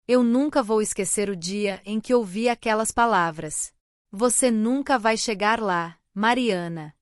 Eu nunca vou esquecer o dia em que ouvi aquelas palavras. Você nunca vai chegar lá, Mariana.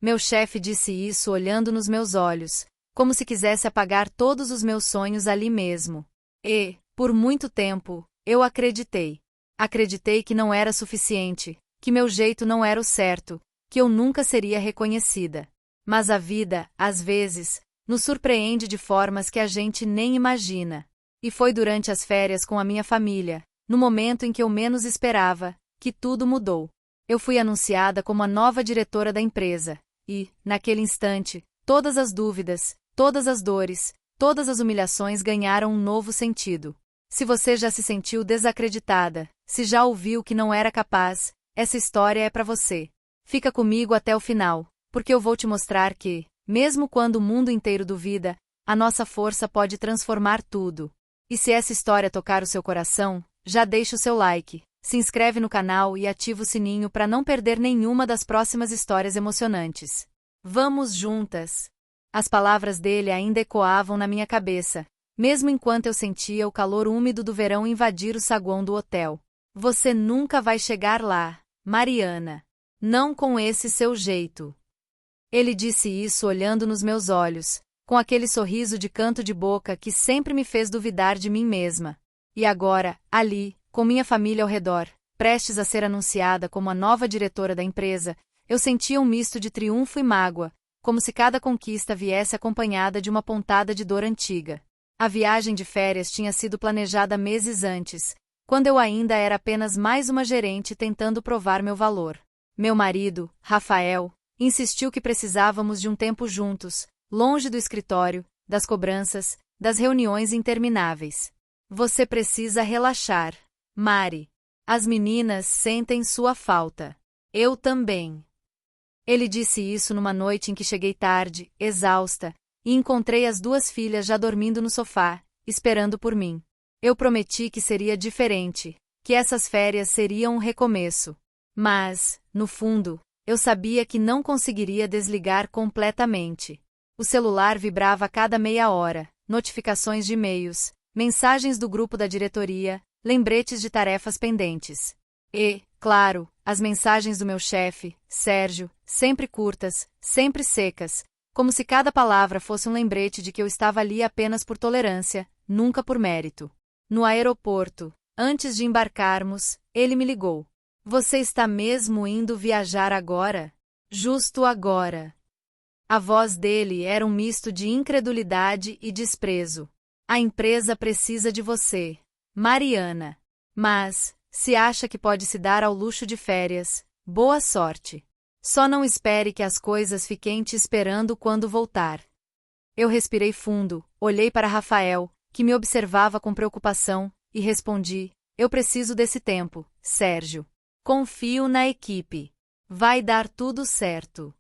Meu chefe disse isso olhando nos meus olhos, como se quisesse apagar todos os meus sonhos ali mesmo. E, por muito tempo, eu acreditei. Acreditei que não era suficiente, que meu jeito não era o certo, que eu nunca seria reconhecida. Mas a vida, às vezes, nos surpreende de formas que a gente nem imagina. E foi durante as férias com a minha família, no momento em que eu menos esperava, que tudo mudou. Eu fui anunciada como a nova diretora da empresa, e, naquele instante, todas as dúvidas, todas as dores, todas as humilhações ganharam um novo sentido. Se você já se sentiu desacreditada, se já ouviu que não era capaz, essa história é para você. Fica comigo até o final, porque eu vou te mostrar que, mesmo quando o mundo inteiro duvida, a nossa força pode transformar tudo. E se essa história tocar o seu coração, já deixa o seu like, se inscreve no canal e ativa o sininho para não perder nenhuma das próximas histórias emocionantes. Vamos juntas! As palavras dele ainda ecoavam na minha cabeça, mesmo enquanto eu sentia o calor úmido do verão invadir o saguão do hotel. Você nunca vai chegar lá, Mariana. Não com esse seu jeito. Ele disse isso olhando nos meus olhos, com aquele sorriso de canto de boca que sempre me fez duvidar de mim mesma. E agora, ali, com minha família ao redor, prestes a ser anunciada como a nova diretora da empresa, eu sentia um misto de triunfo e mágoa, como se cada conquista viesse acompanhada de uma pontada de dor antiga. A viagem de férias tinha sido planejada meses antes, quando eu ainda era apenas mais uma gerente tentando provar meu valor. Meu marido, Rafael, insistiu que precisávamos de um tempo juntos, longe do escritório, das cobranças, das reuniões intermináveis. Você precisa relaxar, Mari. As meninas sentem sua falta. Eu também. Ele disse isso numa noite em que cheguei tarde, exausta, e encontrei as duas filhas já dormindo no sofá, esperando por mim. Eu prometi que seria diferente, que essas férias seriam um recomeço. Mas, no fundo, eu sabia que não conseguiria desligar completamente. O celular vibrava a cada meia hora, notificações de e-mails, mensagens do grupo da diretoria, lembretes de tarefas pendentes. E, claro, as mensagens do meu chefe, Sérgio, sempre curtas, sempre secas, como se cada palavra fosse um lembrete de que eu estava ali apenas por tolerância, nunca por mérito. No aeroporto, antes de embarcarmos, ele me ligou. Você está mesmo indo viajar agora? Justo agora. A voz dele era um misto de incredulidade e desprezo. A empresa precisa de você, Mariana. Mas, se acha que pode se dar ao luxo de férias, boa sorte. Só não espere que as coisas fiquem te esperando quando voltar. Eu respirei fundo, olhei para Rafael, que me observava com preocupação, e respondi: eu preciso desse tempo, Sérgio. Confio na equipe. Vai dar tudo certo.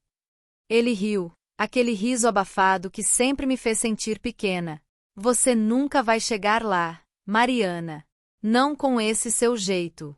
Ele riu, aquele riso abafado que sempre me fez sentir pequena. Você nunca vai chegar lá, Mariana. Não com esse seu jeito.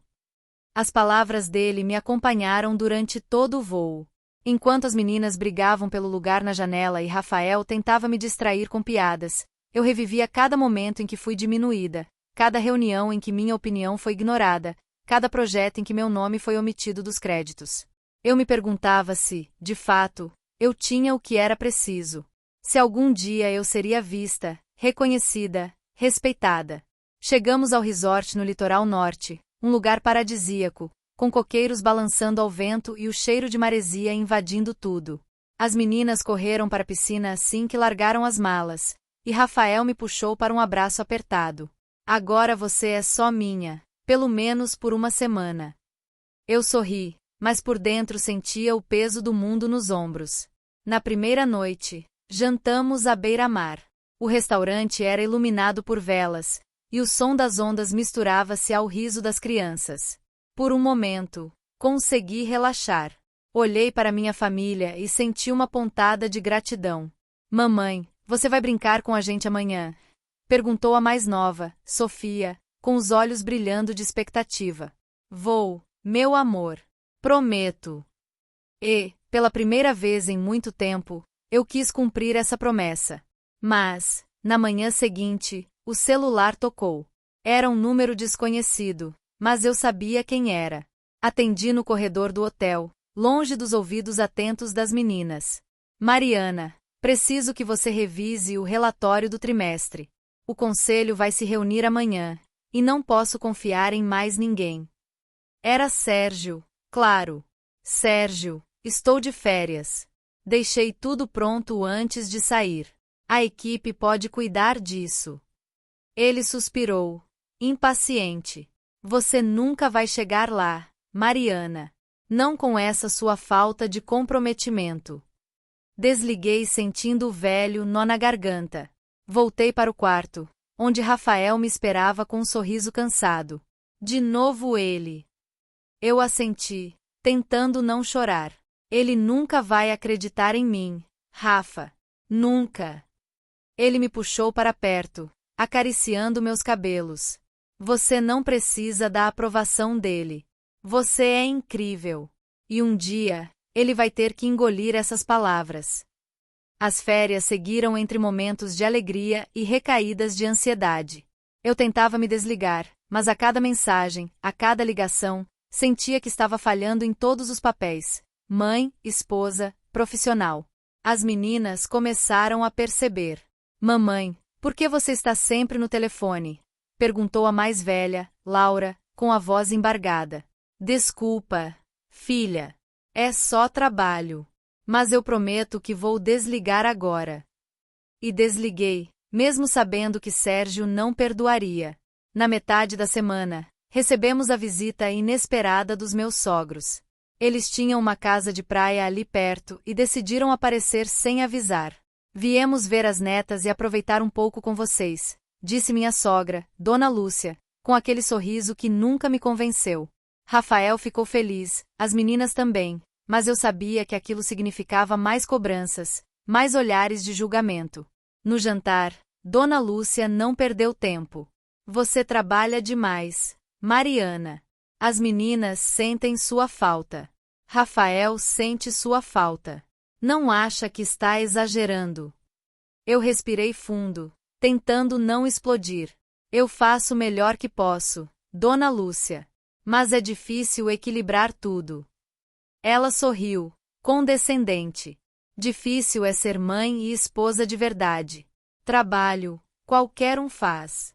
As palavras dele me acompanharam durante todo o voo. Enquanto as meninas brigavam pelo lugar na janela e Rafael tentava me distrair com piadas, eu revivia cada momento em que fui diminuída, cada reunião em que minha opinião foi ignorada, cada projeto em que meu nome foi omitido dos créditos. Eu me perguntava se, de fato, eu tinha o que era preciso. Se algum dia eu seria vista, reconhecida, respeitada. Chegamos ao resort no litoral norte, um lugar paradisíaco, com coqueiros balançando ao vento e o cheiro de maresia invadindo tudo. As meninas correram para a piscina assim que largaram as malas, e Rafael me puxou para um abraço apertado. Agora você é só minha, pelo menos por uma semana. Eu sorri, mas por dentro sentia o peso do mundo nos ombros. Na primeira noite, jantamos à beira-mar. O restaurante era iluminado por velas, e o som das ondas misturava-se ao riso das crianças. Por um momento, consegui relaxar. Olhei para minha família e senti uma pontada de gratidão. Mamãe, você vai brincar com a gente amanhã? Perguntou a mais nova, Sofia, com os olhos brilhando de expectativa. Vou, meu amor. Prometo. E, pela primeira vez em muito tempo, eu quis cumprir essa promessa. Mas, na manhã seguinte, o celular tocou. Era um número desconhecido, mas eu sabia quem era. Atendi no corredor do hotel, longe dos ouvidos atentos das meninas. Mariana, preciso que você revise o relatório do trimestre. O conselho vai se reunir amanhã, e não posso confiar em mais ninguém. Era Sérgio, claro. Sérgio, estou de férias. Deixei tudo pronto antes de sair. A equipe pode cuidar disso. Ele suspirou, impaciente. Você nunca vai chegar lá, Mariana. Não com essa sua falta de comprometimento. Desliguei sentindo o velho nó na garganta. Voltei para o quarto, onde Rafael me esperava com um sorriso cansado. De novo ele. Eu assenti, tentando não chorar. Ele nunca vai acreditar em mim, Rafa. Nunca. Ele me puxou para perto, acariciando meus cabelos. Você não precisa da aprovação dele. Você é incrível. E um dia, ele vai ter que engolir essas palavras. As férias seguiram entre momentos de alegria e recaídas de ansiedade. Eu tentava me desligar, mas a cada mensagem, a cada ligação, sentia que estava falhando em todos os papéis: mãe, esposa, profissional. As meninas começaram a perceber. Mamãe, por que você está sempre no telefone? Perguntou a mais velha, Laura, com a voz embargada. Desculpa, filha. É só trabalho. Mas eu prometo que vou desligar agora. E desliguei, mesmo sabendo que Sérgio não perdoaria. Na metade da semana, recebemos a visita inesperada dos meus sogros. Eles tinham uma casa de praia ali perto e decidiram aparecer sem avisar. Viemos ver as netas e aproveitar um pouco com vocês, disse minha sogra, Dona Lúcia, com aquele sorriso que nunca me convenceu. Rafael ficou feliz, as meninas também, mas eu sabia que aquilo significava mais cobranças, mais olhares de julgamento. No jantar, Dona Lúcia não perdeu tempo. Você trabalha demais, Mariana. As meninas sentem sua falta. Rafael sente sua falta. Não acha que está exagerando? Eu respirei fundo, tentando não explodir. Eu faço o melhor que posso, Dona Lúcia. Mas é difícil equilibrar tudo. Ela sorriu, condescendente. Difícil é ser mãe e esposa de verdade. Trabalho, qualquer um faz.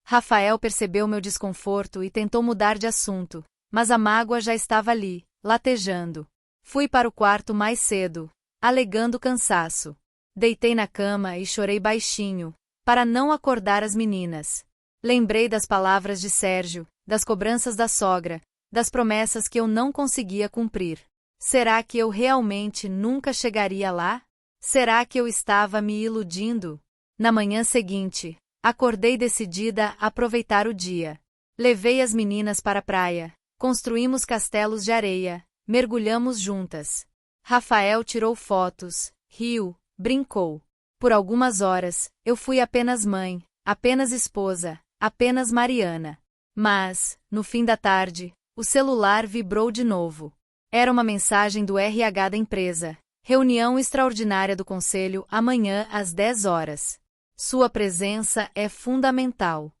Rafael percebeu meu desconforto e tentou mudar de assunto, mas a mágoa já estava ali, latejando. Fui para o quarto mais cedo, alegando cansaço. Deitei na cama e chorei baixinho, para não acordar as meninas. Lembrei das palavras de Sérgio, das cobranças da sogra, das promessas que eu não conseguia cumprir. Será que eu realmente nunca chegaria lá? Será que eu estava me iludindo? Na manhã seguinte, acordei decidida a aproveitar o dia. Levei as meninas para a praia, construímos castelos de areia, mergulhamos juntas. Rafael tirou fotos, riu, brincou. Por algumas horas, eu fui apenas mãe, apenas esposa, apenas Mariana. Mas, no fim da tarde, o celular vibrou de novo. Era uma mensagem do RH da empresa. Reunião extraordinária do conselho amanhã às 10 horas. Sua presença é fundamental.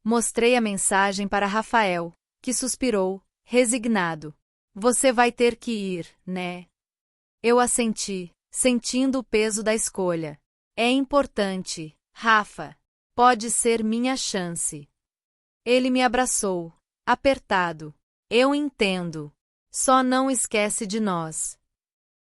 Mostrei a mensagem para Rafael, que suspirou, resignado. Você vai ter que ir, né? Eu assenti, sentindo o peso da escolha. É importante, Rafa. Pode ser minha chance. Ele me abraçou, apertado. Eu entendo. Só não esquece de nós.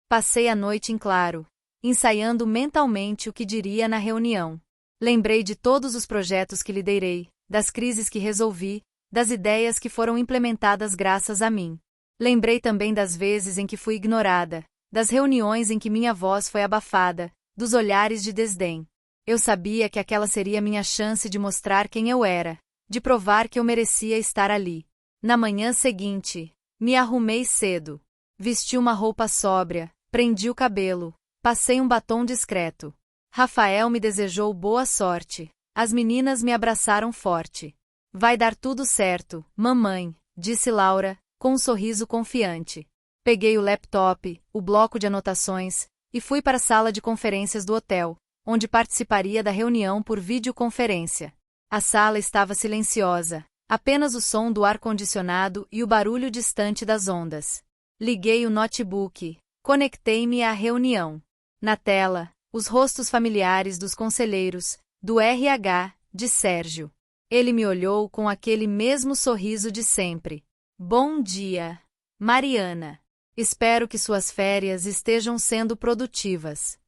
Passei a noite em claro, ensaiando mentalmente o que diria na reunião. Lembrei de todos os projetos que liderei, das crises que resolvi, das ideias que foram implementadas graças a mim. Lembrei também das vezes em que fui ignorada, das reuniões em que minha voz foi abafada, dos olhares de desdém. Eu sabia que aquela seria minha chance de mostrar quem eu era, de provar que eu merecia estar ali. Na manhã seguinte, me arrumei cedo. Vesti uma roupa sóbria, prendi o cabelo, passei um batom discreto. Rafael me desejou boa sorte. As meninas me abraçaram forte. Vai dar tudo certo, mamãe, disse Laura, com um sorriso confiante. Peguei o laptop, o bloco de anotações, e fui para a sala de conferências do hotel, onde participaria da reunião por videoconferência. A sala estava silenciosa, apenas o som do ar-condicionado e o barulho distante das ondas. Liguei o notebook, conectei-me à reunião. Na tela, os rostos familiares dos conselheiros, do RH, de Sérgio. Ele me olhou com aquele mesmo sorriso de sempre. Bom dia, Mariana. Espero que suas férias estejam sendo produtivas.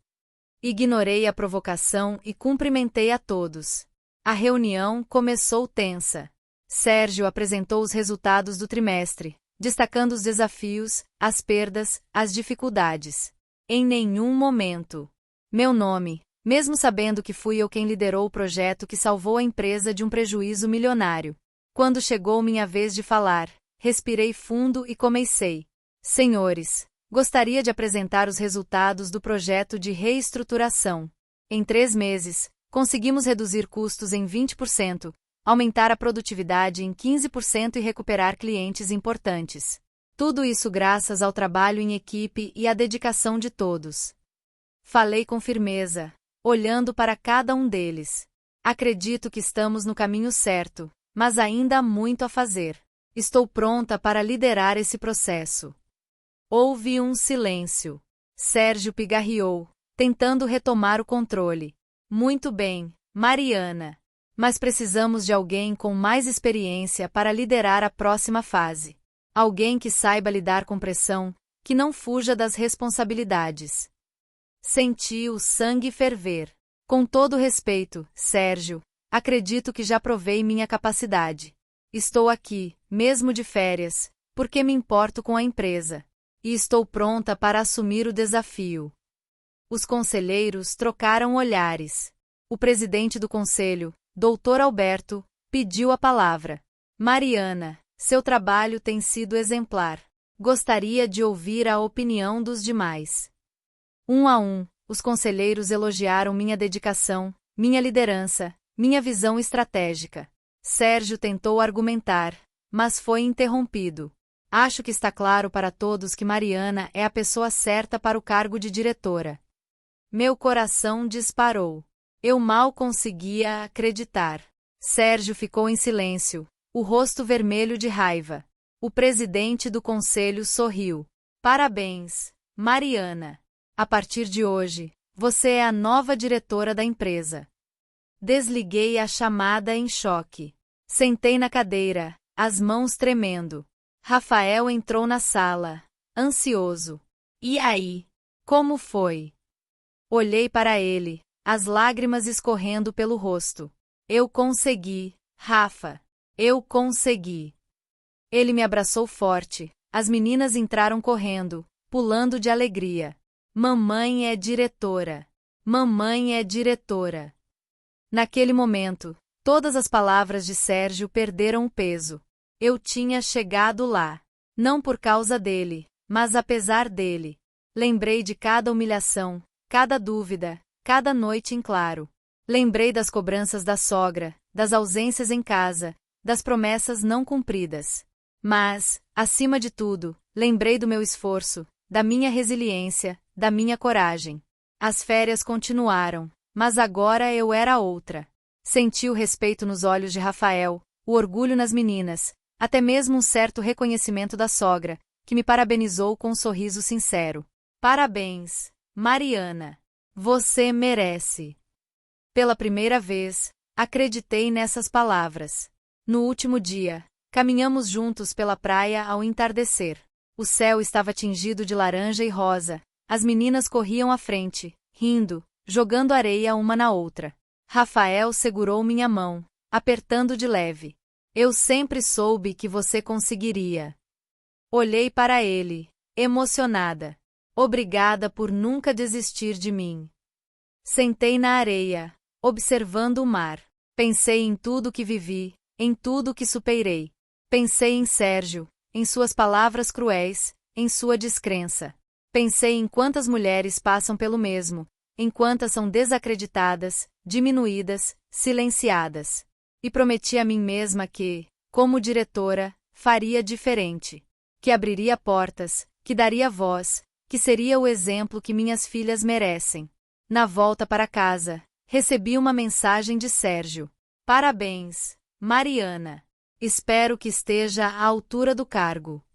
Ignorei a provocação e cumprimentei a todos. A reunião começou tensa. Sérgio apresentou os resultados do trimestre, destacando os desafios, as perdas, as dificuldades. Em nenhum momento. Meu nome, mesmo sabendo que fui eu quem liderou o projeto que salvou a empresa de um prejuízo milionário. Quando chegou minha vez de falar, respirei fundo e comecei. Senhores, gostaria de apresentar os resultados do projeto de reestruturação. Em 3 meses, conseguimos reduzir custos em 20%, aumentar a produtividade em 15% e recuperar clientes importantes. Tudo isso graças ao trabalho em equipe e à dedicação de todos. Falei com firmeza, olhando para cada um deles. Acredito que estamos no caminho certo, mas ainda há muito a fazer. Estou pronta para liderar esse processo. Houve um silêncio. Sérgio pigarreou, tentando retomar o controle. Muito bem, Mariana. Mas precisamos de alguém com mais experiência para liderar a próxima fase. Alguém que saiba lidar com pressão, que não fuja das responsabilidades. Senti o sangue ferver. Com todo respeito, Sérgio, acredito que já provei minha capacidade. Estou aqui, mesmo de férias, porque me importo com a empresa. E estou pronta para assumir o desafio. Os conselheiros trocaram olhares. O presidente do conselho, Dr. Alberto, pediu a palavra. Mariana, seu trabalho tem sido exemplar. Gostaria de ouvir a opinião dos demais. Um a um, os conselheiros elogiaram minha dedicação, minha liderança, minha visão estratégica. Sérgio tentou argumentar, mas foi interrompido. Acho que está claro para todos que Mariana é a pessoa certa para o cargo de diretora. Meu coração disparou. Eu mal conseguia acreditar. Sérgio ficou em silêncio, o rosto vermelho de raiva. O presidente do conselho sorriu. Parabéns, Mariana. A partir de hoje, você é a nova diretora da empresa. Desliguei a chamada em choque. Sentei na cadeira, as mãos tremendo. Rafael entrou na sala, ansioso. E aí? Como foi? Olhei para ele, as lágrimas escorrendo pelo rosto. Eu consegui, Rafa. Eu consegui. Ele me abraçou forte, as meninas entraram correndo, pulando de alegria. Mamãe é diretora. Mamãe é diretora. Naquele momento, todas as palavras de Sérgio perderam o peso. Eu tinha chegado lá. Não por causa dele, mas apesar dele. Lembrei de cada humilhação, cada dúvida, cada noite em claro. Lembrei das cobranças da sogra, das ausências em casa, das promessas não cumpridas. Mas, acima de tudo, lembrei do meu esforço, da minha resiliência, da minha coragem. As férias continuaram, mas agora eu era outra. Senti o respeito nos olhos de Rafael, o orgulho nas meninas, até mesmo um certo reconhecimento da sogra, que me parabenizou com um sorriso sincero. Parabéns, Mariana. Você merece. Pela primeira vez, acreditei nessas palavras. No último dia, caminhamos juntos pela praia ao entardecer. O céu estava tingido de laranja e rosa. As meninas corriam à frente, rindo, jogando areia uma na outra. Rafael segurou minha mão, apertando de leve. Eu sempre soube que você conseguiria. Olhei para ele, emocionada. Obrigada por nunca desistir de mim. Sentei na areia, observando o mar. Pensei em tudo que vivi, em tudo que superei. Pensei em Sérgio, em suas palavras cruéis, em sua descrença. Pensei em quantas mulheres passam pelo mesmo, em quantas são desacreditadas, diminuídas, silenciadas. E prometi a mim mesma que, como diretora, faria diferente. Que abriria portas, que daria voz, que seria o exemplo que minhas filhas merecem. Na volta para casa, recebi uma mensagem de Sérgio. Parabéns, Mariana. Espero que esteja à altura do cargo.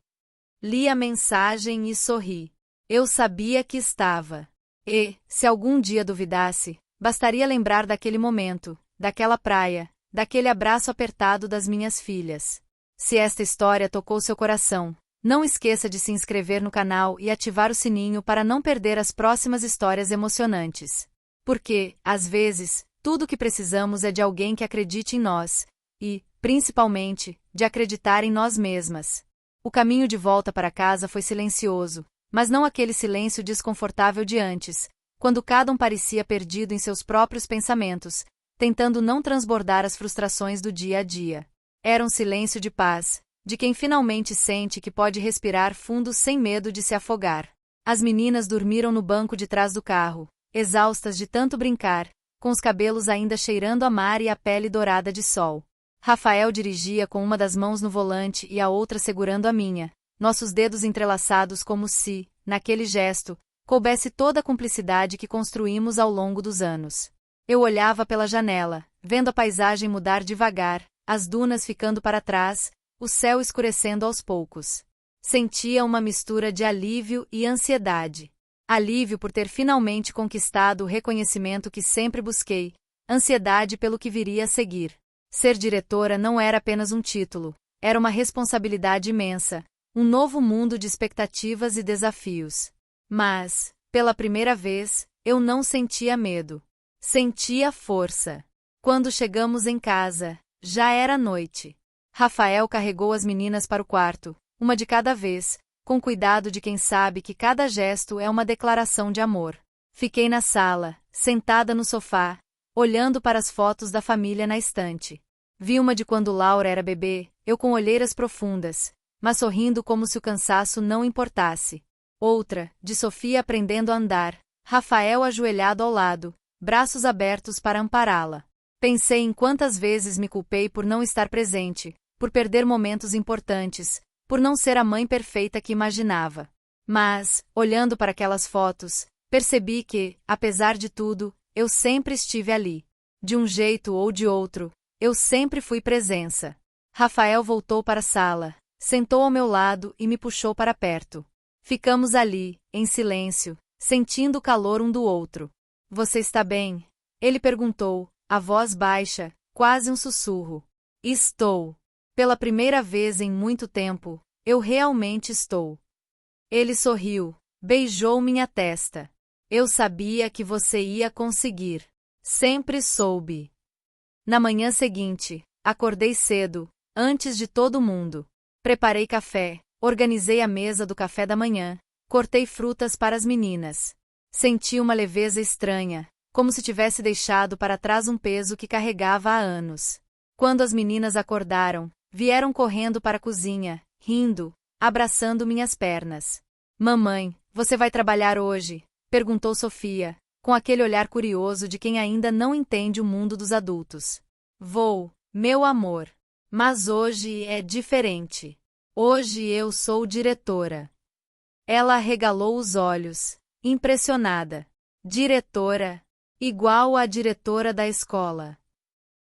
Li a mensagem e sorri. Eu sabia que estava. E, se algum dia duvidasse, bastaria lembrar daquele momento, daquela praia, daquele abraço apertado das minhas filhas. Se esta história tocou seu coração, não esqueça de se inscrever no canal e ativar o sininho para não perder as próximas histórias emocionantes. Porque, às vezes, tudo o que precisamos é de alguém que acredite em nós e, principalmente, de acreditar em nós mesmas. O caminho de volta para casa foi silencioso, mas não aquele silêncio desconfortável de antes, quando cada um parecia perdido em seus próprios pensamentos, tentando não transbordar as frustrações do dia a dia. Era um silêncio de paz, de quem finalmente sente que pode respirar fundo sem medo de se afogar. As meninas dormiram no banco de trás do carro, exaustas de tanto brincar, com os cabelos ainda cheirando a mar e a pele dourada de sol. Rafael dirigia com uma das mãos no volante e a outra segurando a minha, nossos dedos entrelaçados como se, naquele gesto, coubesse toda a cumplicidade que construímos ao longo dos anos. Eu olhava pela janela, vendo a paisagem mudar devagar, as dunas ficando para trás, o céu escurecendo aos poucos. Sentia uma mistura de alívio e ansiedade. Alívio por ter finalmente conquistado o reconhecimento que sempre busquei, ansiedade pelo que viria a seguir. Ser diretora não era apenas um título, era uma responsabilidade imensa, um novo mundo de expectativas e desafios. Mas, pela primeira vez, eu não sentia medo. Sentia força. Quando chegamos em casa, já era noite. Rafael carregou as meninas para o quarto, uma de cada vez, com cuidado de quem sabe que cada gesto é uma declaração de amor. Fiquei na sala, sentada no sofá, olhando para as fotos da família na estante. Vi uma de quando Laura era bebê, eu com olheiras profundas, mas sorrindo como se o cansaço não importasse. Outra, de Sofia aprendendo a andar, Rafael ajoelhado ao lado, braços abertos para ampará-la. Pensei em quantas vezes me culpei por não estar presente, por perder momentos importantes, por não ser a mãe perfeita que imaginava. Mas, olhando para aquelas fotos, percebi que, apesar de tudo, eu sempre estive ali. De um jeito ou de outro, eu sempre fui presença. Rafael voltou para a sala, sentou ao meu lado e me puxou para perto. Ficamos ali, em silêncio, sentindo o calor um do outro. Você está bem? Ele perguntou, a voz baixa, quase um sussurro. Estou. Pela primeira vez em muito tempo, eu realmente estou. Ele sorriu, beijou minha testa. Eu sabia que você ia conseguir. Sempre soube. Na manhã seguinte, acordei cedo, antes de todo mundo. Preparei café, organizei a mesa do café da manhã, cortei frutas para as meninas. Senti uma leveza estranha, como se tivesse deixado para trás um peso que carregava há anos. Quando as meninas acordaram, vieram correndo para a cozinha, rindo, abraçando minhas pernas. Mamãe, você vai trabalhar hoje? Perguntou Sofia, com aquele olhar curioso de quem ainda não entende o mundo dos adultos. Vou, meu amor. Mas hoje é diferente. Hoje eu sou diretora. Ela arregalou os olhos, impressionada. Diretora, igual à diretora da escola.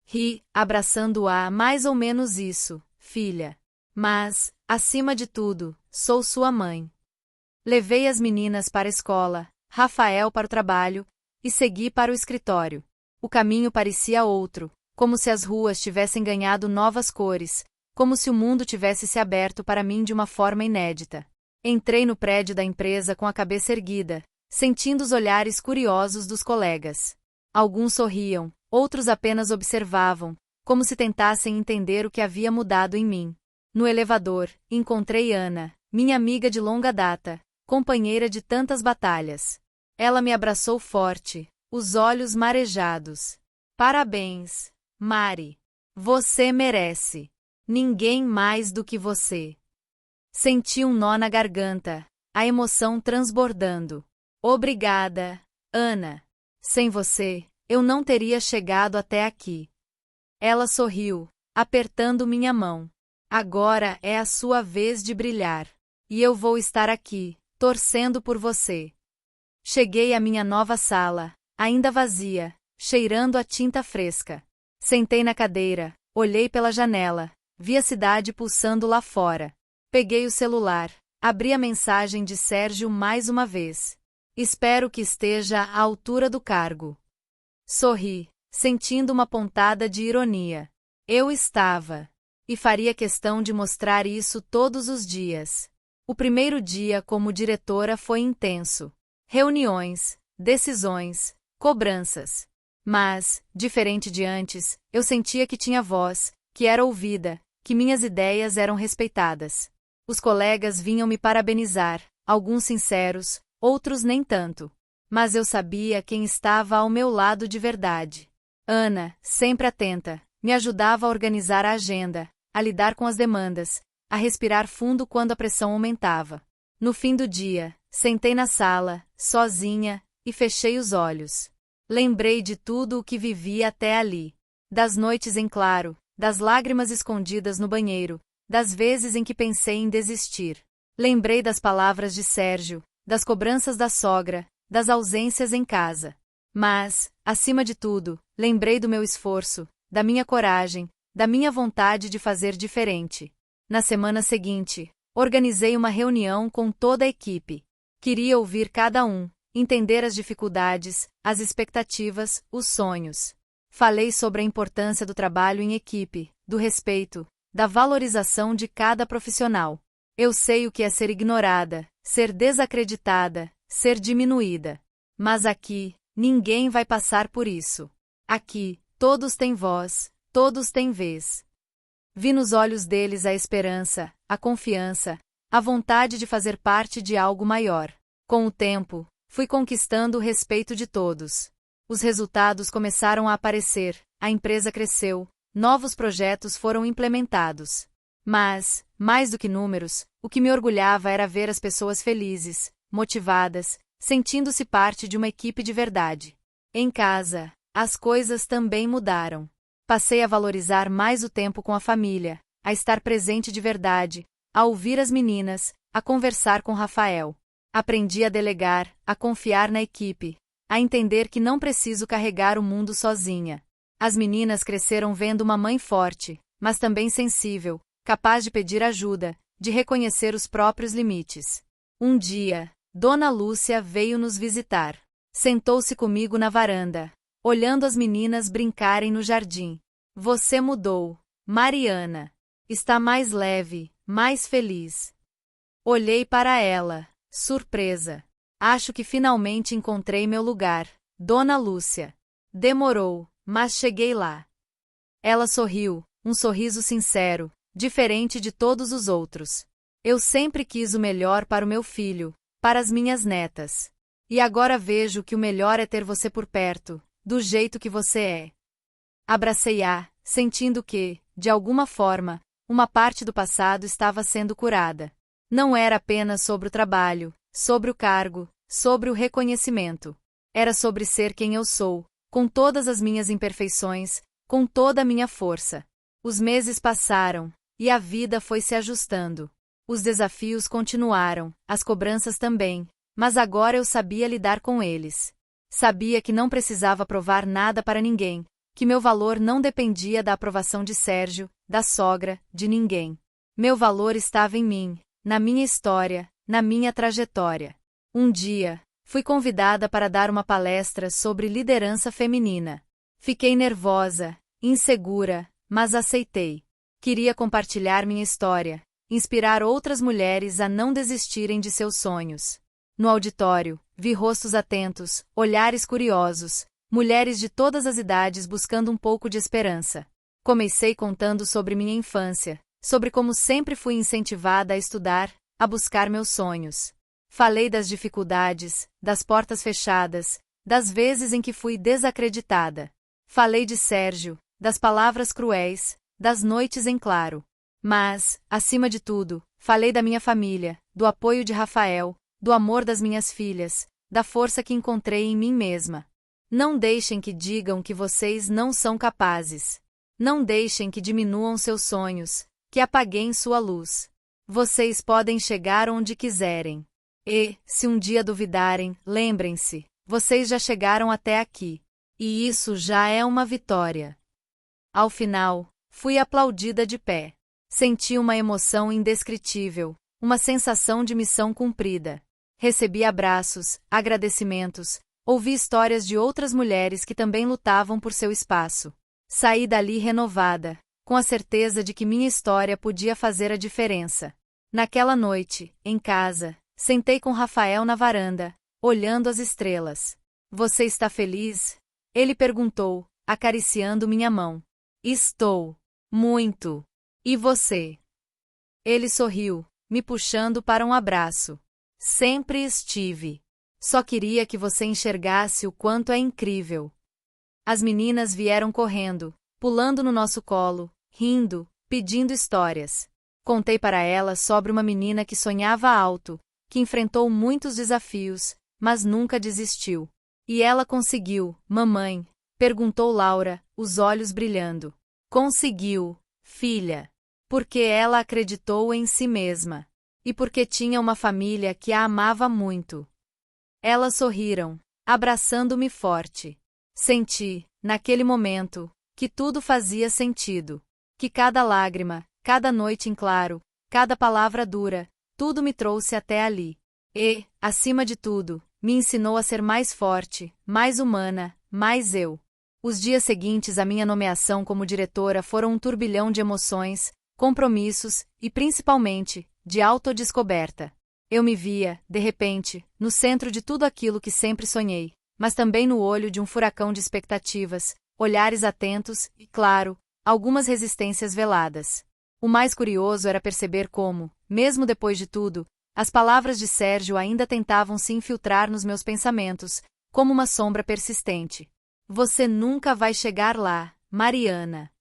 Ri, abraçando-a, mais ou menos isso, filha. Mas, acima de tudo, sou sua mãe. Levei as meninas para a escola, Rafael para o trabalho, e segui para o escritório. O caminho parecia outro, como se as ruas tivessem ganhado novas cores, como se o mundo tivesse se aberto para mim de uma forma inédita. Entrei no prédio da empresa com a cabeça erguida, sentindo os olhares curiosos dos colegas. Alguns sorriam, outros apenas observavam, como se tentassem entender o que havia mudado em mim. No elevador, encontrei Ana, minha amiga de longa data, companheira de tantas batalhas. Ela me abraçou forte, os olhos marejados. Parabéns, Mari. Você merece. Ninguém mais do que você. Senti um nó na garganta, a emoção transbordando. Obrigada, Ana. Sem você, eu não teria chegado até aqui. Ela sorriu, apertando minha mão. Agora é a sua vez de brilhar. E eu vou estar aqui, torcendo por você. Cheguei à minha nova sala, ainda vazia, cheirando a tinta fresca. Sentei na cadeira, olhei pela janela, vi a cidade pulsando lá fora. Peguei o celular, abri a mensagem de Sérgio mais uma vez. Espero que esteja à altura do cargo. Sorri, sentindo uma pontada de ironia. Eu estava. E faria questão de mostrar isso todos os dias. O primeiro dia como diretora foi intenso. Reuniões, decisões, cobranças. Mas, diferente de antes, eu sentia que tinha voz, que era ouvida, que minhas ideias eram respeitadas. Os colegas vinham me parabenizar, alguns sinceros, outros nem tanto. Mas eu sabia quem estava ao meu lado de verdade. Ana, sempre atenta, me ajudava a organizar a agenda, a lidar com as demandas, a respirar fundo quando a pressão aumentava. No fim do dia, sentei na sala, sozinha, e fechei os olhos. Lembrei de tudo o que vivi até ali. Das noites em claro, das lágrimas escondidas no banheiro, das vezes em que pensei em desistir. Lembrei das palavras de Sérgio, das cobranças da sogra, das ausências em casa. Mas, acima de tudo, lembrei do meu esforço, da minha coragem, da minha vontade de fazer diferente. Na semana seguinte, organizei uma reunião com toda a equipe. Queria ouvir cada um, entender as dificuldades, as expectativas, os sonhos. Falei sobre a importância do trabalho em equipe, do respeito, da valorização de cada profissional. Eu sei o que é ser ignorada, ser desacreditada, ser diminuída. Mas aqui, ninguém vai passar por isso. Aqui, todos têm voz, todos têm vez. Vi nos olhos deles a esperança, a confiança, a vontade de fazer parte de algo maior. Com o tempo, fui conquistando o respeito de todos. Os resultados começaram a aparecer, a empresa cresceu, novos projetos foram implementados. Mas, mais do que números, o que me orgulhava era ver as pessoas felizes, motivadas, sentindo-se parte de uma equipe de verdade. Em casa, as coisas também mudaram. Passei a valorizar mais o tempo com a família, a estar presente de verdade, a ouvir as meninas, a conversar com Rafael. Aprendi a delegar, a confiar na equipe, a entender que não preciso carregar o mundo sozinha. As meninas cresceram vendo uma mãe forte, mas também sensível, capaz de pedir ajuda, de reconhecer os próprios limites. Um dia, Dona Lúcia veio nos visitar. Sentou-se comigo na varanda, olhando as meninas brincarem no jardim. Você mudou, Mariana. Está mais leve, mais feliz. Olhei para ela, surpresa. Acho que finalmente encontrei meu lugar, Dona Lúcia. Demorou, mas cheguei lá. Ela sorriu, um sorriso sincero, diferente de todos os outros. Eu sempre quis o melhor para o meu filho, para as minhas netas. E agora vejo que o melhor é ter você por perto, do jeito que você é. Abracei-a, sentindo que, de alguma forma, uma parte do passado estava sendo curada. Não era apenas sobre o trabalho, sobre o cargo, sobre o reconhecimento. Era sobre ser quem eu sou, com todas as minhas imperfeições, com toda a minha força. Os meses passaram, e a vida foi se ajustando. Os desafios continuaram, as cobranças também, mas agora eu sabia lidar com eles. Sabia que não precisava provar nada para ninguém, que meu valor não dependia da aprovação de Sérgio, da sogra, de ninguém. Meu valor estava em mim, na minha história, na minha trajetória. Um dia, fui convidada para dar uma palestra sobre liderança feminina. Fiquei nervosa, insegura, mas aceitei. Queria compartilhar minha história, inspirar outras mulheres a não desistirem de seus sonhos. No auditório, vi rostos atentos, olhares curiosos, mulheres de todas as idades buscando um pouco de esperança. Comecei contando sobre minha infância, sobre como sempre fui incentivada a estudar, a buscar meus sonhos. Falei das dificuldades, das portas fechadas, das vezes em que fui desacreditada. Falei de Sérgio, das palavras cruéis, das noites em claro. Mas, acima de tudo, falei da minha família, do apoio de Rafael, do amor das minhas filhas, da força que encontrei em mim mesma. Não deixem que digam que vocês não são capazes. Não deixem que diminuam seus sonhos, que apaguem sua luz. Vocês podem chegar onde quiserem. E, se um dia duvidarem, lembrem-se, vocês já chegaram até aqui. E isso já é uma vitória. Ao final, fui aplaudida de pé. Senti uma emoção indescritível, uma sensação de missão cumprida. Recebi abraços, agradecimentos, ouvi histórias de outras mulheres que também lutavam por seu espaço. Saí dali renovada, com a certeza de que minha história podia fazer a diferença. Naquela noite, em casa, sentei com Rafael na varanda, olhando as estrelas. Você está feliz? Ele perguntou, acariciando minha mão. Estou. Muito. E você? Ele sorriu, me puxando para um abraço. Sempre estive. Só queria que você enxergasse o quanto é incrível. As meninas vieram correndo, pulando no nosso colo, rindo, pedindo histórias. Contei para elas sobre uma menina que sonhava alto, que enfrentou muitos desafios, mas nunca desistiu. E ela conseguiu, mamãe? Perguntou Laura, os olhos brilhando. Conseguiu, filha. Porque ela acreditou em si mesma. E porque tinha uma família que a amava muito. Elas sorriram, abraçando-me forte. Senti, naquele momento, que tudo fazia sentido. Que cada lágrima, cada noite em claro, cada palavra dura, tudo me trouxe até ali. E, acima de tudo, me ensinou a ser mais forte, mais humana, mais eu. Os dias seguintes à minha nomeação como diretora foram um turbilhão de emoções, compromissos e, principalmente, de autodescoberta. Eu me via, de repente, no centro de tudo aquilo que sempre sonhei, mas também no olho de um furacão de expectativas, olhares atentos e, claro, algumas resistências veladas. O mais curioso era perceber como, mesmo depois de tudo, as palavras de Sérgio ainda tentavam se infiltrar nos meus pensamentos, como uma sombra persistente. Você nunca vai chegar lá, Mariana.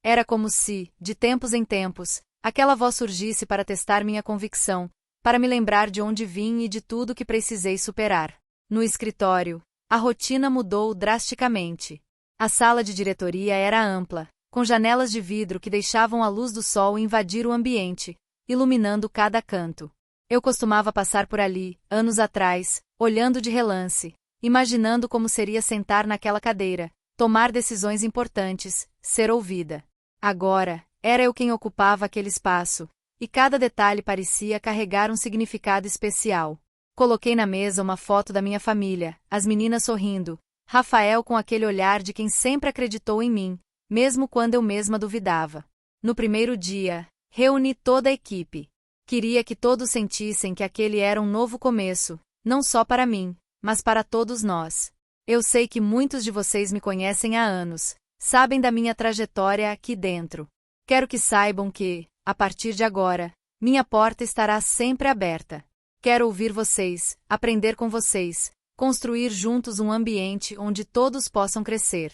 Era como se, de tempos em tempos, aquela voz surgisse para testar minha convicção, para me lembrar de onde vim e de tudo que precisei superar. No escritório, a rotina mudou drasticamente. A sala de diretoria era ampla, com janelas de vidro que deixavam a luz do sol invadir o ambiente, iluminando cada canto. Eu costumava passar por ali, anos atrás, olhando de relance, imaginando como seria sentar naquela cadeira, tomar decisões importantes, ser ouvida. Agora, era eu quem ocupava aquele espaço, e cada detalhe parecia carregar um significado especial. Coloquei na mesa uma foto da minha família, as meninas sorrindo, Rafael com aquele olhar de quem sempre acreditou em mim, mesmo quando eu mesma duvidava. No primeiro dia, reuni toda a equipe. Queria que todos sentissem que aquele era um novo começo, não só para mim, mas para todos nós. Eu sei que muitos de vocês me conhecem há anos, sabem da minha trajetória aqui dentro. Quero que saibam que, a partir de agora, minha porta estará sempre aberta. Quero ouvir vocês, aprender com vocês, construir juntos um ambiente onde todos possam crescer.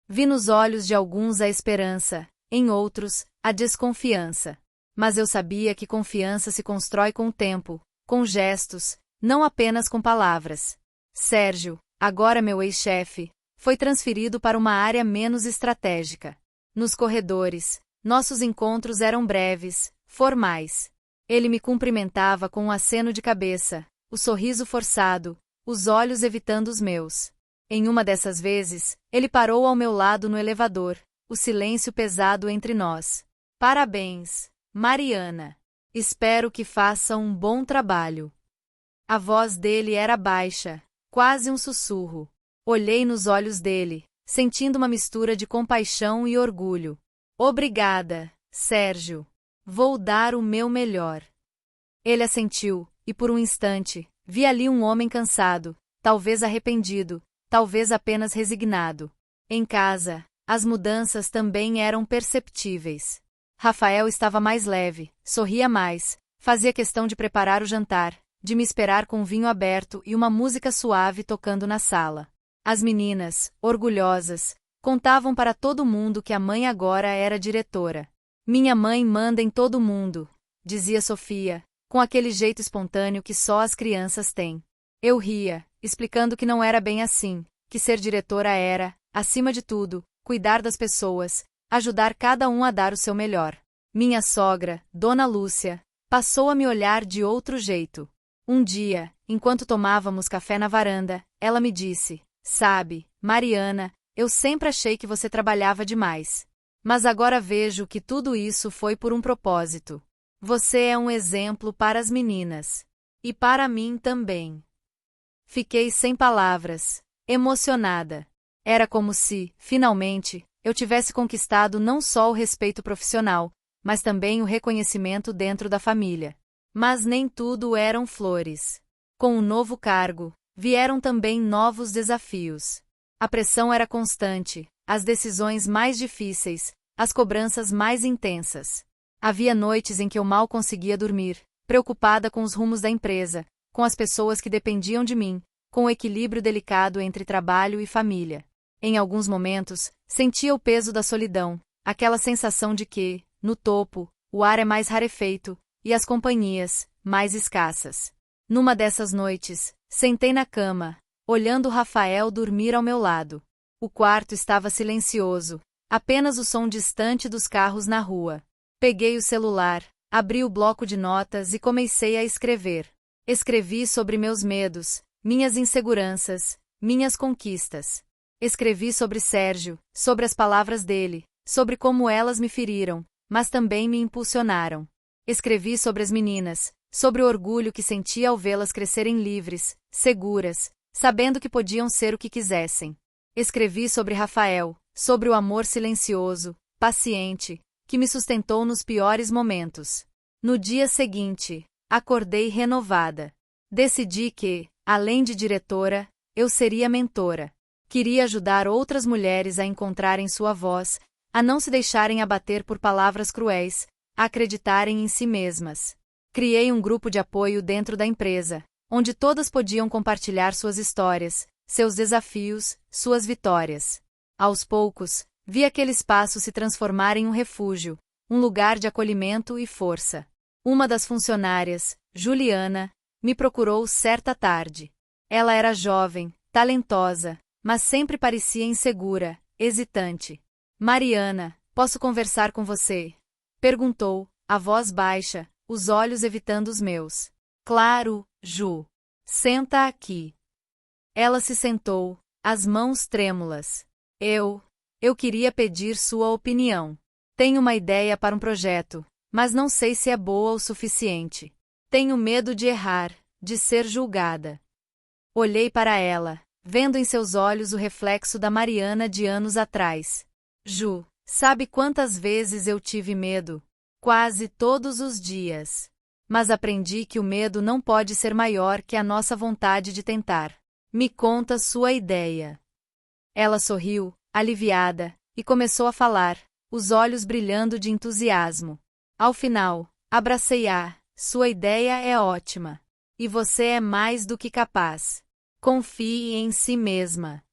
Vi nos olhos de alguns a esperança, em outros, a desconfiança. Mas eu sabia que confiança se constrói com o tempo, com gestos, não apenas com palavras. Sérgio, agora meu ex-chefe, foi transferido para uma área menos estratégica. Nos corredores, nossos encontros eram breves, formais. Ele me cumprimentava com um aceno de cabeça, o sorriso forçado, os olhos evitando os meus. Em uma dessas vezes, ele parou ao meu lado no elevador, o silêncio pesado entre nós. Parabéns, Mariana. Espero que faça um bom trabalho. A voz dele era baixa, quase um sussurro. Olhei nos olhos dele, sentindo uma mistura de compaixão e orgulho. Obrigada, Sérgio. Vou dar o meu melhor. Ele assentiu, e por um instante, vi ali um homem cansado, talvez arrependido, talvez apenas resignado. Em casa, as mudanças também eram perceptíveis. Rafael estava mais leve, sorria mais, fazia questão de preparar o jantar, de me esperar com um vinho aberto e uma música suave tocando na sala. As meninas, orgulhosas, contavam para todo mundo que a mãe agora era diretora. Minha mãe manda em todo mundo, dizia Sofia, com aquele jeito espontâneo que só as crianças têm. Eu ria, explicando que não era bem assim, que ser diretora era, acima de tudo, cuidar das pessoas, ajudar cada um a dar o seu melhor. Minha sogra, Dona Lúcia, passou a me olhar de outro jeito. Um dia, enquanto tomávamos café na varanda, ela me disse: "Sabe, Mariana, eu sempre achei que você trabalhava demais. Mas agora vejo que tudo isso foi por um propósito. Você é um exemplo para as meninas. E para mim também. Fiquei sem palavras, emocionada. Era como se, finalmente, eu tivesse conquistado não só o respeito profissional, mas também o reconhecimento dentro da família. Mas nem tudo eram flores. Com o novo cargo, vieram também novos desafios. A pressão era constante, as decisões mais difíceis, as cobranças mais intensas. Havia noites em que eu mal conseguia dormir, preocupada com os rumos da empresa, com as pessoas que dependiam de mim, com o equilíbrio delicado entre trabalho e família. Em alguns momentos, sentia o peso da solidão, aquela sensação de que, no topo, o ar é mais rarefeito, e as companhias, mais escassas. Numa dessas noites, sentei na cama, olhando Rafael dormir ao meu lado. O quarto estava silencioso, apenas o som distante dos carros na rua. Peguei o celular, abri o bloco de notas e comecei a escrever. Escrevi sobre meus medos, minhas inseguranças, minhas conquistas. Escrevi sobre Sérgio, sobre as palavras dele, sobre como elas me feriram, mas também me impulsionaram. Escrevi sobre as meninas, sobre o orgulho que sentia ao vê-las crescerem livres, seguras, sabendo que podiam ser o que quisessem. Escrevi sobre Rafael, sobre o amor silencioso, paciente, que me sustentou nos piores momentos. No dia seguinte, acordei renovada. Decidi que, além de diretora, eu seria mentora. Queria ajudar outras mulheres a encontrarem sua voz, a não se deixarem abater por palavras cruéis, a acreditarem em si mesmas. Criei um grupo de apoio dentro da empresa, onde todas podiam compartilhar suas histórias, seus desafios, suas vitórias. Aos poucos, vi aquele espaço se transformar em um refúgio, um lugar de acolhimento e força. Uma das funcionárias, Juliana, me procurou certa tarde. Ela era jovem, talentosa, mas sempre parecia insegura, hesitante. Mariana, posso conversar com você? Perguntou, a voz baixa, os olhos evitando os meus. Claro, Ju. Senta aqui. Ela se sentou, as mãos trêmulas. Eu queria pedir sua opinião. Tenho uma ideia para um projeto, mas não sei se é boa o suficiente. Tenho medo de errar, de ser julgada. Olhei para ela, vendo em seus olhos o reflexo da Mariana de anos atrás. Ju, sabe quantas vezes eu tive medo? Quase todos os dias. Mas aprendi que o medo não pode ser maior que a nossa vontade de tentar. Me conta sua ideia. Ela sorriu, aliviada, e começou a falar, os olhos brilhando de entusiasmo. Ao final, abracei-a, sua ideia é ótima. E você é mais do que capaz. Confie em si mesma.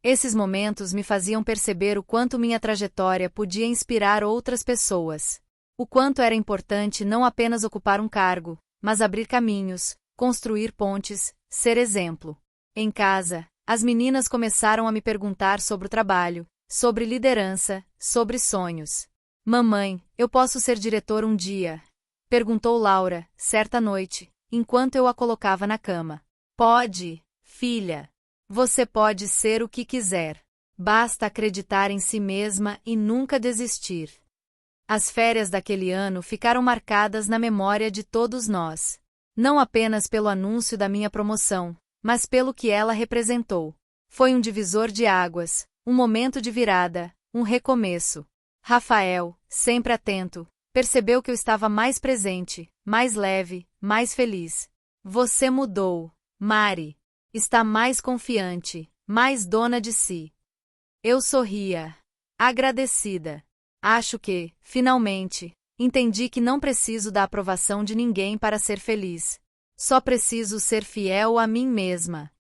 Esses momentos me faziam perceber o quanto minha trajetória podia inspirar outras pessoas. O quanto era importante não apenas ocupar um cargo, mas abrir caminhos, construir pontes, ser exemplo. Em casa, as meninas começaram a me perguntar sobre o trabalho, sobre liderança, sobre sonhos. Mamãe, eu posso ser diretor um dia? Perguntou Laura, certa noite, enquanto eu a colocava na cama. Pode, filha. Você pode ser o que quiser. Basta acreditar em si mesma e nunca desistir. As férias daquele ano ficaram marcadas na memória de todos nós. Não apenas pelo anúncio da minha promoção, mas pelo que ela representou. Foi um divisor de águas, um momento de virada, um recomeço. Rafael, sempre atento, percebeu que eu estava mais presente, mais leve, mais feliz. Você mudou, Mari. Está mais confiante, mais dona de si. Eu sorria, agradecida. Acho que, finalmente, entendi que não preciso da aprovação de ninguém para ser feliz. Só preciso ser fiel a mim mesma.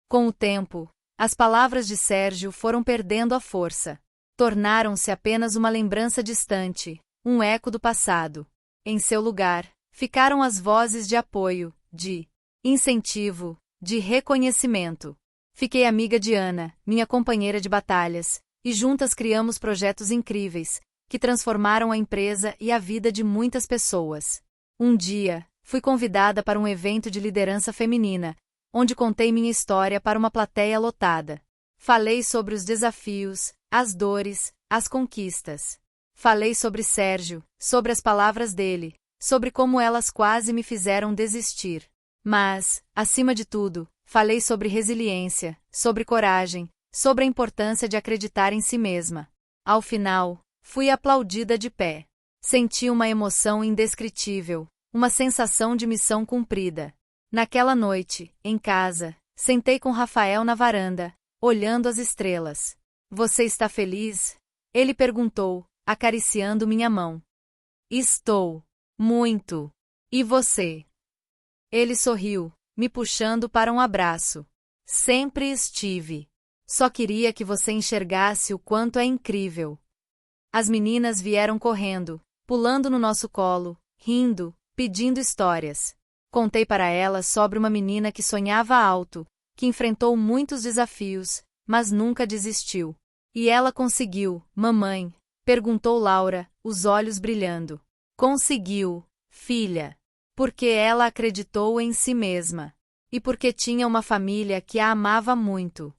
Com o tempo, as palavras de Sérgio foram perdendo a força. Tornaram-se apenas uma lembrança distante, um eco do passado. Em seu lugar, ficaram as vozes de apoio, de incentivo, de reconhecimento. Fiquei amiga de Ana, minha companheira de batalhas, e juntas criamos projetos incríveis, que transformaram a empresa e a vida de muitas pessoas. Um dia, fui convidada para um evento de liderança feminina, onde contei minha história para uma plateia lotada. Falei sobre os desafios, as dores, as conquistas. Falei sobre Sérgio, sobre as palavras dele, sobre como elas quase me fizeram desistir. Mas, acima de tudo, falei sobre resiliência, sobre coragem, sobre a importância de acreditar em si mesma. Ao final, fui aplaudida de pé. Senti uma emoção indescritível, uma sensação de missão cumprida. Naquela noite, em casa, sentei com Rafael na varanda, olhando as estrelas. Você está feliz? Ele perguntou, acariciando minha mão. Estou. Muito. E você? Ele sorriu, me puxando para um abraço. Sempre estive. Só queria que você enxergasse o quanto é incrível. As meninas vieram correndo, pulando no nosso colo, rindo, pedindo histórias. Contei para elas sobre uma menina que sonhava alto, que enfrentou muitos desafios, mas nunca desistiu. E ela conseguiu, mamãe? Perguntou Laura, os olhos brilhando. Conseguiu, filha. Porque ela acreditou em si mesma. E porque tinha uma família que a amava muito.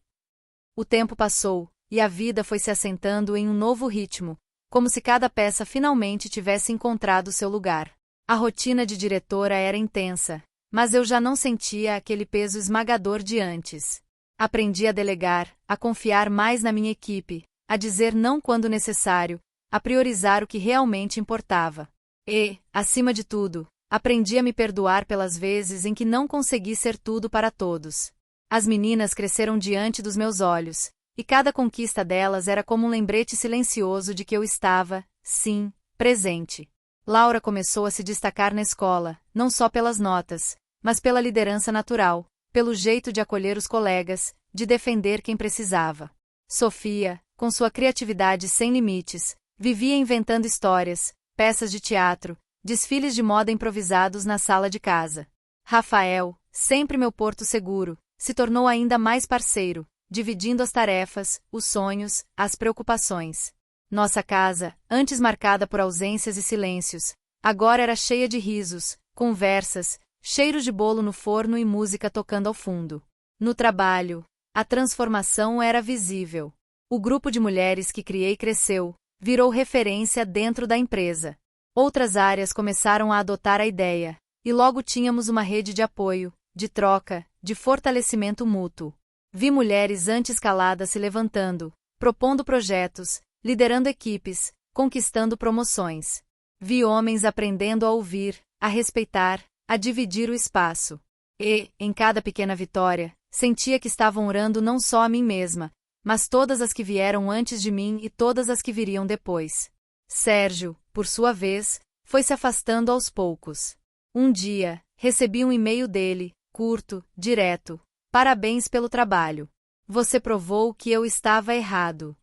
O tempo passou, e a vida foi se assentando em um novo ritmo, como se cada peça finalmente tivesse encontrado seu lugar. A rotina de diretora era intensa, mas eu já não sentia aquele peso esmagador de antes. Aprendi a delegar, a confiar mais na minha equipe, a dizer não quando necessário, a priorizar o que realmente importava. E, acima de tudo, aprendi a me perdoar pelas vezes em que não consegui ser tudo para todos. As meninas cresceram diante dos meus olhos, e cada conquista delas era como um lembrete silencioso de que eu estava, sim, presente. Laura começou a se destacar na escola, não só pelas notas, mas pela liderança natural, pelo jeito de acolher os colegas, de defender quem precisava. Sofia, com sua criatividade sem limites, vivia inventando histórias, peças de teatro, desfiles de moda improvisados na sala de casa. Rafael, sempre meu porto seguro, se tornou ainda mais parceiro, dividindo as tarefas, os sonhos, as preocupações. Nossa casa, antes marcada por ausências e silêncios, agora era cheia de risos, conversas, cheiros de bolo no forno e música tocando ao fundo. No trabalho, a transformação era visível. O grupo de mulheres que criei cresceu, virou referência dentro da empresa. Outras áreas começaram a adotar a ideia, e logo tínhamos uma rede de apoio, de troca, de fortalecimento mútuo. Vi mulheres antes caladas se levantando, propondo projetos, liderando equipes, conquistando promoções. Vi homens aprendendo a ouvir, a respeitar, a dividir o espaço. E, em cada pequena vitória, sentia que estavam orando não só a mim mesma, mas todas as que vieram antes de mim e todas as que viriam depois. Sérgio, por sua vez, foi se afastando aos poucos. Um dia, recebi um e-mail dele, curto, direto. Parabéns pelo trabalho. Você provou que eu estava errado.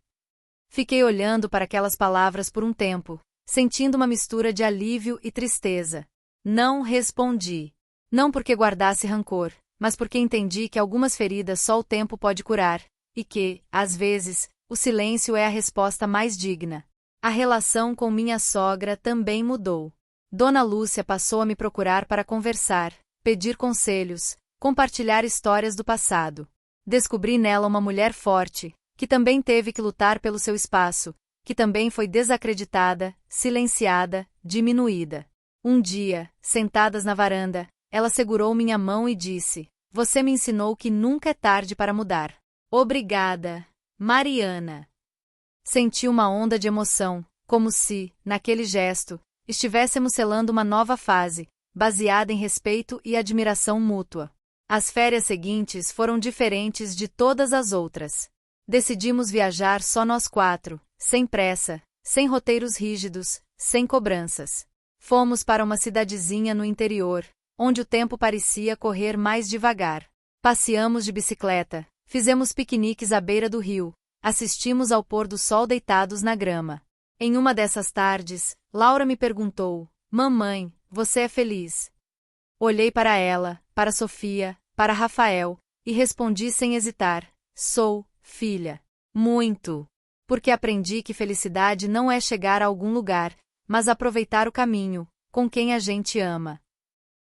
Fiquei olhando para aquelas palavras por um tempo, sentindo uma mistura de alívio e tristeza. Não respondi. Não porque guardasse rancor, mas porque entendi que algumas feridas só o tempo pode curar, e que, às vezes, o silêncio é a resposta mais digna. A relação com minha sogra também mudou. Dona Lúcia passou a me procurar para conversar, pedir conselhos, compartilhar histórias do passado. Descobri nela uma mulher forte, que também teve que lutar pelo seu espaço, que também foi desacreditada, silenciada, diminuída. Um dia, sentadas na varanda, ela segurou minha mão e disse: Você me ensinou que nunca é tarde para mudar. Obrigada, Mariana. Senti uma onda de emoção, como se, naquele gesto, estivéssemos selando uma nova fase, baseada em respeito e admiração mútua. As férias seguintes foram diferentes de todas as outras. Decidimos viajar só nós quatro, sem pressa, sem roteiros rígidos, sem cobranças. Fomos para uma cidadezinha no interior, onde o tempo parecia correr mais devagar. Passeamos de bicicleta, fizemos piqueniques à beira do rio, assistimos ao pôr do sol deitados na grama. Em uma dessas tardes, Laura me perguntou: Mamãe, você é feliz? Olhei para ela, para Sofia, para Rafael, e respondi sem hesitar: Sou, filha. Muito. Porque aprendi que felicidade não é chegar a algum lugar, mas aproveitar o caminho, com quem a gente ama.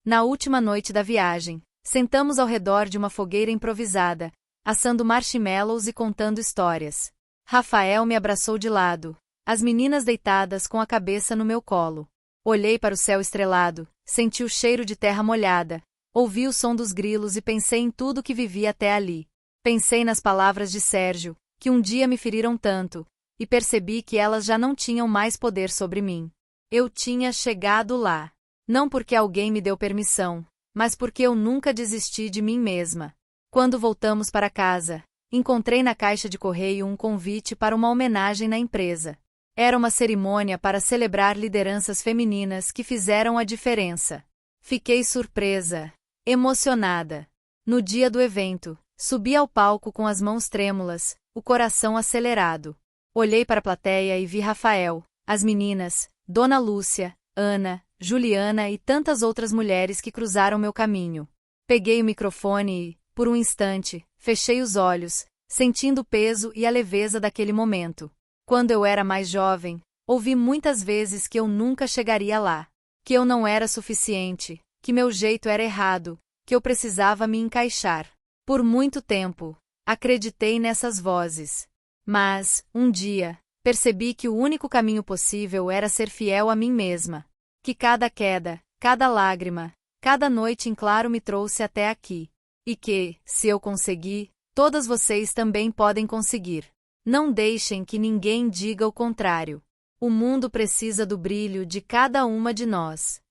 Na última noite da viagem, sentamos ao redor de uma fogueira improvisada, assando marshmallows e contando histórias. Rafael me abraçou de lado, as meninas deitadas com a cabeça no meu colo. Olhei para o céu estrelado, senti o cheiro de terra molhada, ouvi o som dos grilos e pensei em tudo que vivi até ali. Pensei nas palavras de Sérgio, que um dia me feriram tanto, e percebi que elas já não tinham mais poder sobre mim. Eu tinha chegado lá. Não porque alguém me deu permissão, mas porque eu nunca desisti de mim mesma. Quando voltamos para casa, encontrei na caixa de correio um convite para uma homenagem na empresa. Era uma cerimônia para celebrar lideranças femininas que fizeram a diferença. Fiquei surpresa, emocionada. No dia do evento, subi ao palco com as mãos trêmulas, o coração acelerado. Olhei para a plateia e vi Rafael, as meninas, Dona Lúcia, Ana, Juliana e tantas outras mulheres que cruzaram meu caminho. Peguei o microfone e, por um instante, fechei os olhos, sentindo o peso e a leveza daquele momento. Quando eu era mais jovem, ouvi muitas vezes que eu nunca chegaria lá, que eu não era suficiente, que meu jeito era errado, que eu precisava me encaixar. Por muito tempo, acreditei nessas vozes. Mas, um dia, percebi que o único caminho possível era ser fiel a mim mesma. Que cada queda, cada lágrima, cada noite em claro me trouxe até aqui. E que, se eu conseguir, todas vocês também podem conseguir. Não deixem que ninguém diga o contrário. O mundo precisa do brilho de cada uma de nós.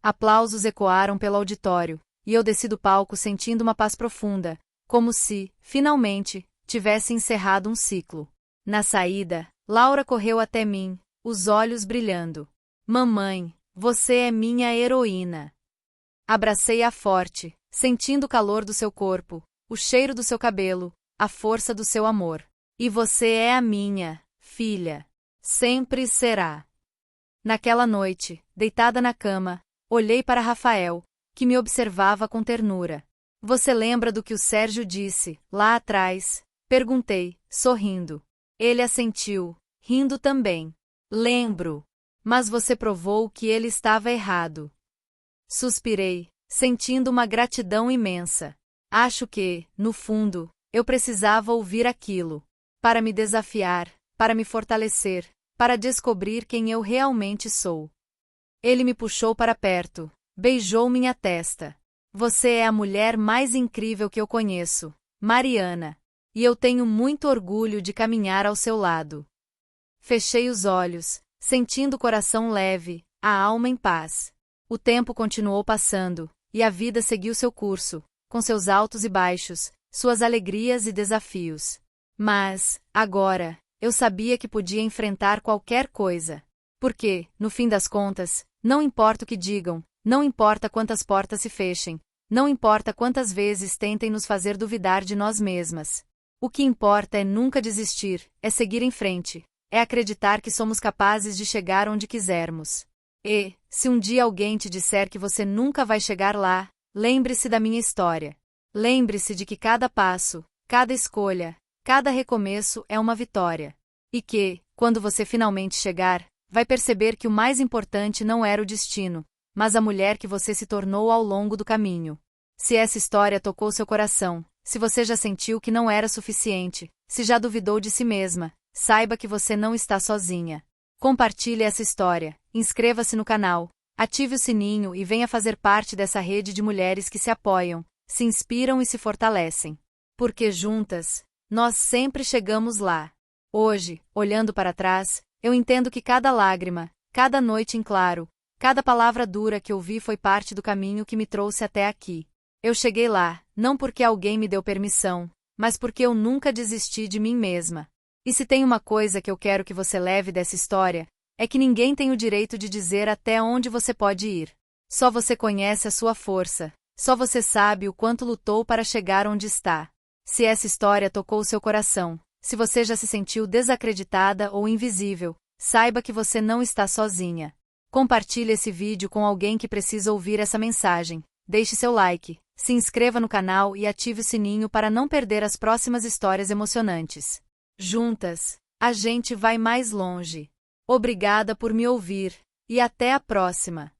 Aplausos ecoaram pelo auditório, e eu desci do palco sentindo uma paz profunda, como se, finalmente, tivesse encerrado um ciclo. Na saída, Laura correu até mim, os olhos brilhando. Mamãe, você é minha heroína. Abracei-a forte, sentindo o calor do seu corpo, o cheiro do seu cabelo, a força do seu amor. E você é a minha, filha. Sempre será. Naquela noite, deitada na cama, olhei para Rafael, que me observava com ternura. Você lembra do que o Sérgio disse, lá atrás? Perguntei, sorrindo. Ele assentiu, rindo também. Lembro. Mas você provou que ele estava errado. Suspirei, sentindo uma gratidão imensa. Acho que, no fundo, eu precisava ouvir aquilo. Para me desafiar, para me fortalecer, para descobrir quem eu realmente sou. Ele me puxou para perto, beijou minha testa. Você é a mulher mais incrível que eu conheço, Mariana. E eu tenho muito orgulho de caminhar ao seu lado. Fechei os olhos, sentindo o coração leve, a alma em paz. O tempo continuou passando, e a vida seguiu seu curso, com seus altos e baixos, suas alegrias e desafios. Mas, agora, eu sabia que podia enfrentar qualquer coisa. Porque, no fim das contas, não importa o que digam, não importa quantas portas se fechem, não importa quantas vezes tentem nos fazer duvidar de nós mesmas. O que importa é nunca desistir, é seguir em frente, é acreditar que somos capazes de chegar onde quisermos. E, se um dia alguém te disser que você nunca vai chegar lá, lembre-se da minha história. Lembre-se de que cada passo, cada escolha, cada recomeço é uma vitória. E que, quando você finalmente chegar, vai perceber que o mais importante não era o destino, mas a mulher que você se tornou ao longo do caminho. Se essa história tocou seu coração, se você já sentiu que não era suficiente, se já duvidou de si mesma, saiba que você não está sozinha. Compartilhe essa história, inscreva-se no canal, ative o sininho e venha fazer parte dessa rede de mulheres que se apoiam, se inspiram e se fortalecem. Porque juntas, nós sempre chegamos lá. Hoje, olhando para trás, eu entendo que cada lágrima, cada noite em claro, cada palavra dura que ouvi foi parte do caminho que me trouxe até aqui. Eu cheguei lá, não porque alguém me deu permissão, mas porque eu nunca desisti de mim mesma. E se tem uma coisa que eu quero que você leve dessa história, é que ninguém tem o direito de dizer até onde você pode ir. Só você conhece a sua força, só você sabe o quanto lutou para chegar onde está. Se essa história tocou seu coração, se você já se sentiu desacreditada ou invisível, saiba que você não está sozinha. Compartilhe esse vídeo com alguém que precisa ouvir essa mensagem. Deixe seu like, se inscreva no canal e ative o sininho para não perder as próximas histórias emocionantes. Juntas, a gente vai mais longe. Obrigada por me ouvir, e até a próxima!